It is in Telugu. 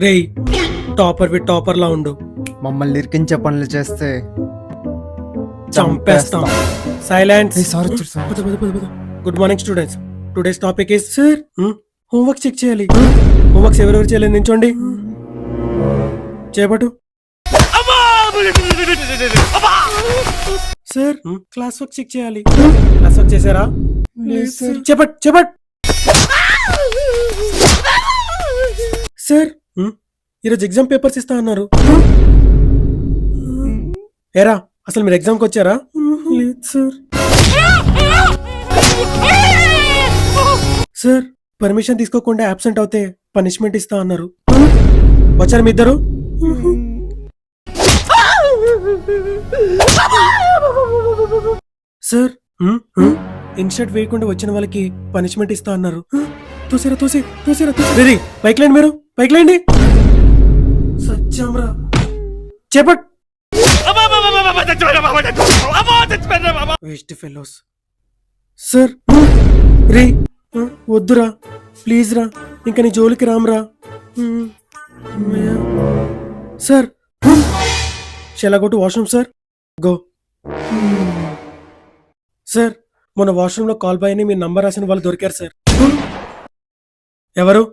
రేయ్ టాపర్ వి టాపర్ లా ఉండు, మమ్మల్ని ఇరికించే పనులు చేస్తే చంపేస్తాం. Silence. Sorry good morning students. Today's topic is sir homework check చేయాలి. హోంవర్క్స్ ఎవరెవరు చేయలేదు నించోండి. చేపట్టు సార్. క్లాస్ వర్క్ చెక్ చేయాలి. క్లాస్ వర్క్ చేశారా? చేపట్ చేపట్ సార్. ఈరోజు ఎగ్జామ్ పేపర్స్ ఇస్తా అన్నారు. ఏరా అసలు మీరు ఎగ్జామ్కి వచ్చారా? లేదు సార్. సార్ పర్మిషన్ తీసుకోకుండా అబ్సెంట్ అవుతే పనిష్మెంట్ ఇస్తా అన్నారు. వచ్చారు మీ ఇద్దరు? సార్ ఇన్షర్ట్ వేయకుండా వచ్చిన వాళ్ళకి పనిష్మెంట్ ఇస్తా అన్నారు. తోసిరా తోసి తోసిరా రెడీ. పైకి లేండి, మీరు పైకి లేండి. సత్యంరా చేపట్. Waste fellows. సార్ రే వద్దురా ప్లీజ్ రా, ఇంకా నీ జోలికి రామ్రా. Sir shall I go to washroom sir? Go. Sir మొన్న వాష్రూమ్ లో కాల్ బాయ్ అని మీ నంబర్ రాసిన వాళ్ళు దొరికారు సార్. ఎవరు?